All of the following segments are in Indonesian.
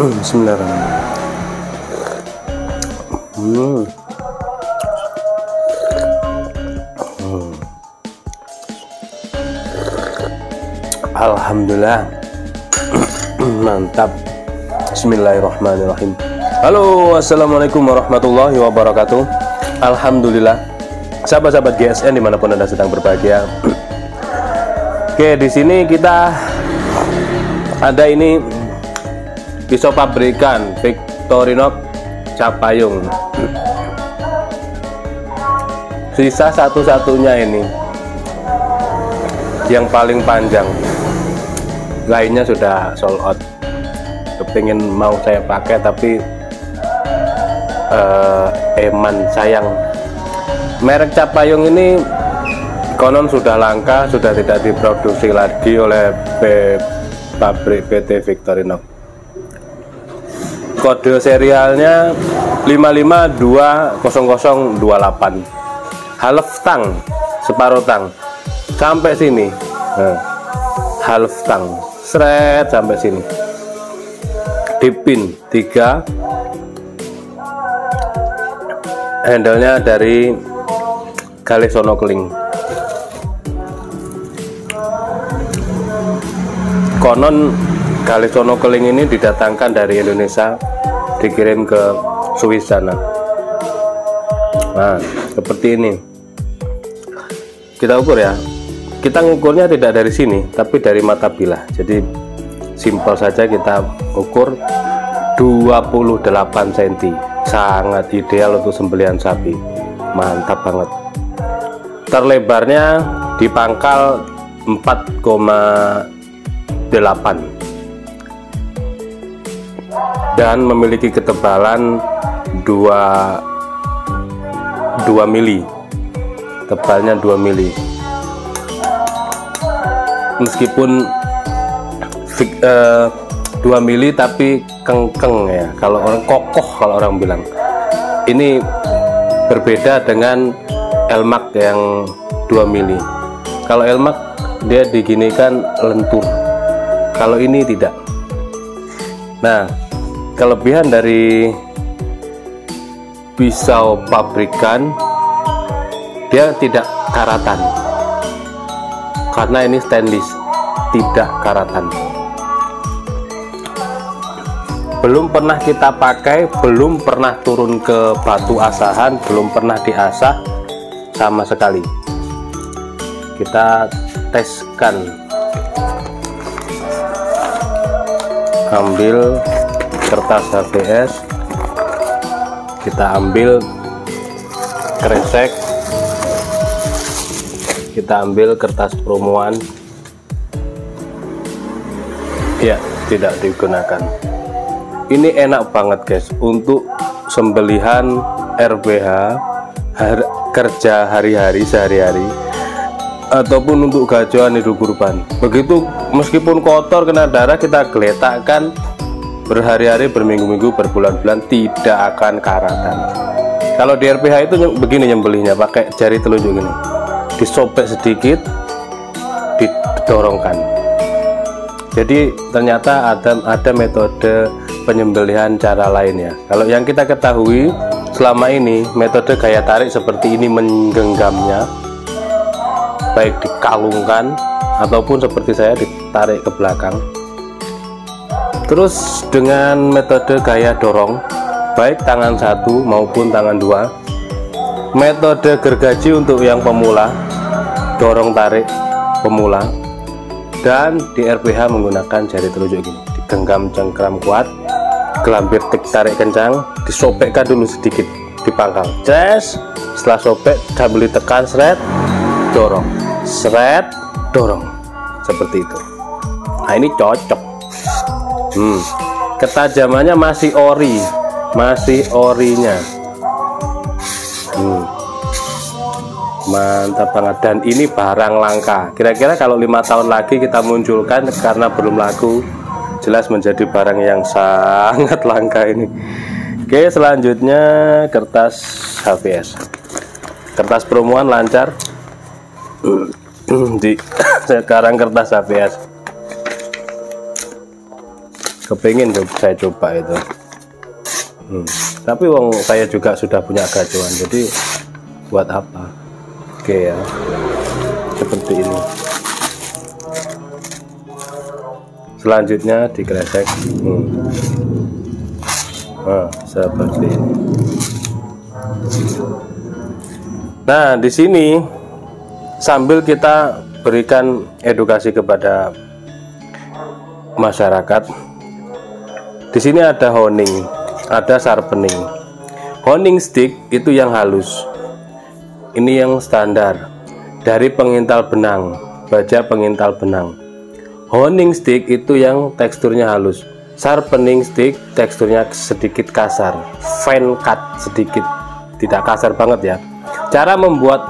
Bismillahirrahmanirrahim. Alhamdulillah. Mantap. Bismillahirrahmanirrahim. Halo, assalamualaikum warahmatullahi wabarakatuh. Alhamdulillah, sahabat-sahabat GSN dimanapun Anda sedang berbahagia. Oke, di sini kita ada ini pisau pabrikan Victorinox Capayung. Sisa satu-satunya ini yang paling panjang, lainnya sudah sold out. Kepingin mau saya pakai tapi eman sayang. Merek Capayung ini konon sudah langka, sudah tidak diproduksi lagi oleh pabrik PT Victorinox. Kode serialnya 55200028. Half tang, separuh tang sampai sini. Half tang, seret sampai sini. Dipin 3, handle-nya dari Galesono Keling. Konon Galesono Keling ini didatangkan dari Indonesia, dikirim ke Swiss sana. Nah, seperti ini. Kita ukur ya. Kita ngukurnya tidak dari sini, tapi dari mata bilah. Jadi simpel saja, kita ukur 28 cm. Sangat ideal untuk sembelihan sapi. Mantap banget. Terlebarnya di pangkal 4,8 dan memiliki ketebalan 2 mili. Tebalnya 2 mili. Meskipun 2 mili tapi kengkeng ya, kalau orang kokoh, kalau orang bilang. Ini berbeda dengan Elmax yang 2 mili. Kalau Elmax dia diginikan lentur, kalau ini tidak. Nah, kelebihan dari pisau pabrikan, dia tidak karatan karena ini stainless, tidak karatan. Belum pernah kita pakai, belum pernah turun ke batu asahan, belum pernah diasah sama sekali. Kita teskan. Ambil kertas HVS, kita ambil kresek, kita ambil kertas promoan. Ya, tidak digunakan. Ini enak banget guys untuk sembelihan RBH, kerja hari-hari, sehari-hari, ataupun untuk gajoan hidup kurban. Begitu, meskipun kotor kena darah, kita geletakkan berhari-hari, berminggu-minggu, berbulan-bulan, tidak akan karatan. Kalau di RPH itu begini nyembelihnya, pakai jari telunjuk gini, disobek sedikit, didorongkan. Jadi ternyata ada metode penyembelihan cara lain ya. Kalau yang kita ketahui selama ini, metode gaya tarik seperti ini menggenggamnya, baik dikalungkan ataupun seperti saya ditarik ke belakang. Terus dengan metode gaya dorong, baik tangan 1 maupun tangan 2. Metode gergaji untuk yang pemula, dorong tarik pemula. Dan di RPH menggunakan jari telunjuk gini, digenggam cengkram kuat, gelambir tik tarik kencang, disobekkan dulu sedikit di pangkal. Ces, setelah sobek sambil ditekan, seret, dorong, seret, dorong, seperti itu. Nah, ini cocok. Ketajamannya masih ori, masih orinya. Mantap banget, dan ini barang langka. Kira-kira kalau 5 tahun lagi kita munculkan, karena belum laku, jelas menjadi barang yang sangat langka ini. Oke, selanjutnya kertas HVS. Kertas promoan lancar. Sekarang kertas HVS. kepingin saya coba itu. Tapi wong saya juga sudah punya gacuan, jadi buat apa? Oke ya, seperti ini. Selanjutnya dikresek. Nah, seperti ini. Nah, di sini sambil kita berikan edukasi kepada masyarakat, di sini ada honing, ada sharpening. Honing stick itu yang halus, ini yang standar dari pengintal benang, baja pengintal benang. Honing stick itu yang teksturnya halus. Sharpening stick teksturnya sedikit kasar, fine cut sedikit, tidak kasar banget ya. Cara membuat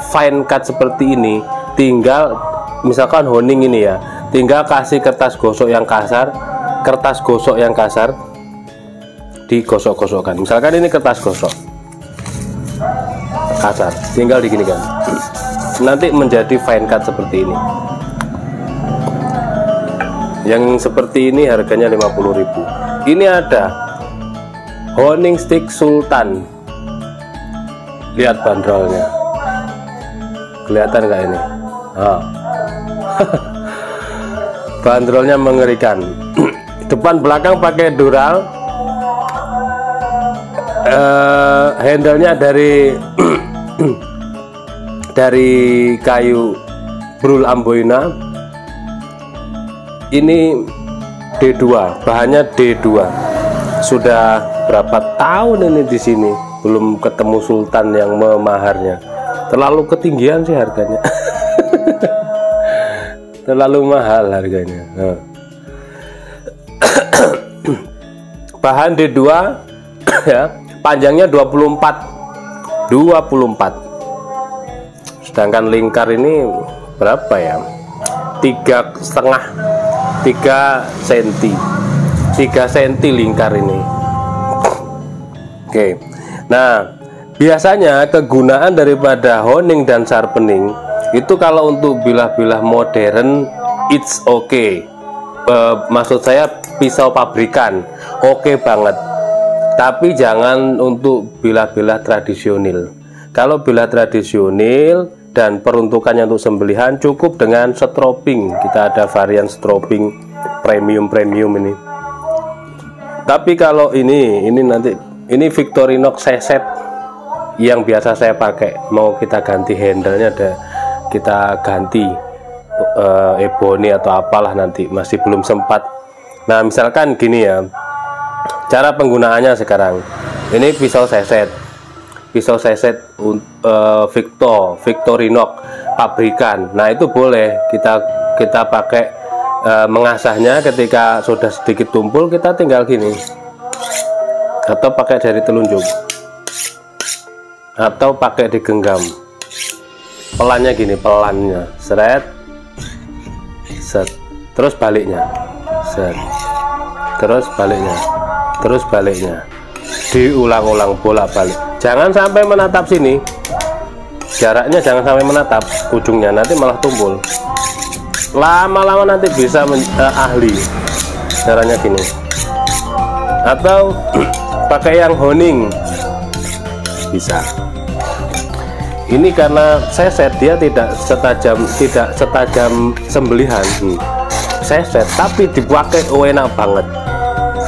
fine cut seperti ini, tinggal misalkan honing ini ya, tinggal kasih kertas gosok yang kasar, digosok-gosokkan. Misalkan ini kertas gosok kasar, tinggal diginikan, nanti menjadi fine cut seperti ini. Yang seperti ini harganya 50.000. Ini ada honing stick sultan, lihat bandrolnya, kelihatan nggak ini? Bandrolnya mengerikan. Depan belakang pakai dural, handlenya dari kayu brul amboina. Ini D2, bahannya D2. Sudah berapa tahun ini di sini belum ketemu sultan yang memaharnya. Terlalu ketinggian sih harganya. Terlalu mahal harganya. Bahan D2 ya, panjangnya 24. Sedangkan lingkar ini berapa ya? 3 cm lingkar ini. Oke. Nah, biasanya kegunaan daripada honing dan sharpening itu kalau untuk bilah-bilah modern it's okay. Maksud saya pisau pabrikan oke banget. Tapi jangan untuk bilah-bilah tradisional. Kalau bilah tradisional dan peruntukannya untuk sembelihan, cukup dengan stropping. Kita ada varian stropping premium ini. Tapi kalau ini nanti ini Victorinox seset yang biasa saya pakai, mau kita ganti handlenya, kita ganti ebony atau apalah, nanti masih belum sempat. Nah, misalkan gini ya, cara penggunaannya sekarang. Ini pisau seset Victorinox pabrikan. Nah, itu boleh kita pakai mengasahnya. Ketika sudah sedikit tumpul, kita tinggal gini, atau pakai jari telunjuk, atau pakai digenggam. Pelannya gini, pelannya seret, set, terus baliknya, set, terus baliknya, diulang-ulang bolak-balik. Jangan sampai menatap sini, jaraknya jangan sampai menatap ujungnya, nanti malah tumpul. Lama-lama nanti bisa ahli. Caranya gini, atau pakai yang honing bisa. Ini karena seset, dia tidak setajam sembelihan. Seset tapi dipakai enak banget.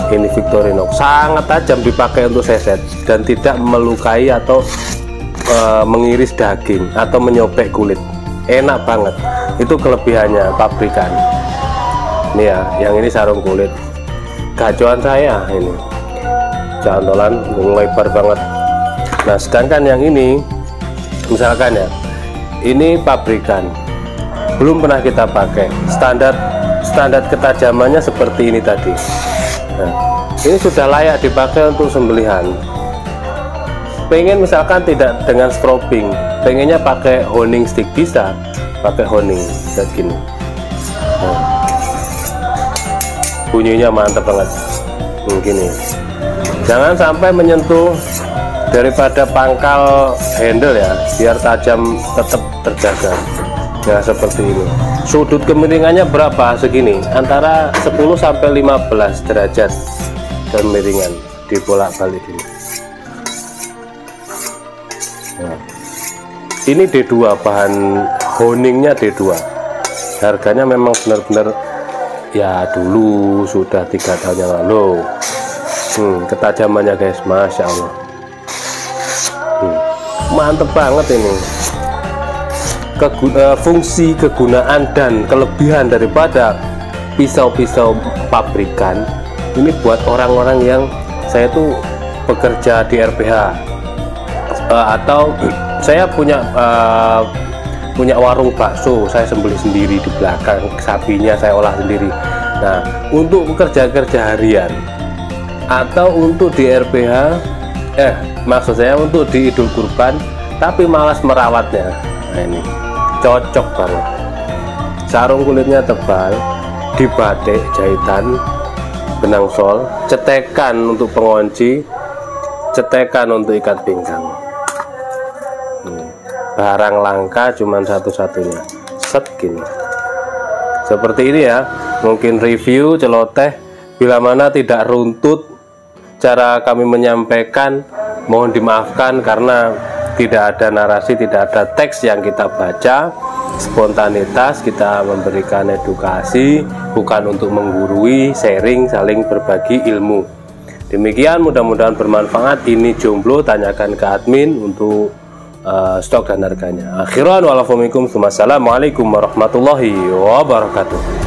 Ini Victorinox sangat tajam dipakai untuk seset dan tidak melukai atau mengiris daging atau menyobek kulit. Enak banget. Itu kelebihannya pabrikan. Ini ya, yang ini sarung kulit. Gacuan saya ini cantolan lebar banget. Nah, sedangkan yang ini misalkan ya, ini pabrikan, belum pernah kita pakai. Standar ketajamannya seperti ini tadi. Nah, ini sudah layak dipakai untuk sembelihan. Pengen misalkan tidak dengan stropping, pengennya pakai honing stick, bisa pakai honing kayak gini. Nah, bunyinya mantap banget begini. Jangan sampai menyentuh daripada pangkal handle ya, biar tajam tetap terjaga. Ya seperti ini. Sudut kemiringannya berapa? Segini, antara 10 sampai 15 derajat kemiringan, dibolak-balik ini. Nah, ini D2, bahan honingnya D2. Harganya memang benar-benar ya dulu sudah 3 tahun yang lalu. Ketajamannya guys, Masya Allah. Mantep banget ini. Fungsi, kegunaan, dan kelebihan daripada pisau-pisau pabrikan ini buat orang-orang yang saya tuh bekerja di RPH, atau saya punya warung bakso, saya sembelih sendiri di belakang, sapinya saya olah sendiri. Nah, untuk kerja-kerja harian atau untuk di RPH, maksud saya untuk di Idul Kurban tapi malas merawatnya, nah ini cocok banget. Sarung kulitnya tebal, dibatik jahitan, benang sol, cetekan untuk pengunci, cetekan untuk ikat pinggang. Barang langka cuman satu-satunya, set gini. Seperti ini ya, mungkin review celoteh. Bila mana tidak runtut cara kami menyampaikan, mohon dimaafkan karena tidak ada narasi, tidak ada teks yang kita baca. Spontanitas, kita memberikan edukasi, bukan untuk menggurui, sharing, saling berbagi ilmu. Demikian, mudah-mudahan bermanfaat. Ini jomblo, tanyakan ke admin untuk stok dan harganya. Akhiran walafumikum, assalamualaikum warahmatullahi wabarakatuh.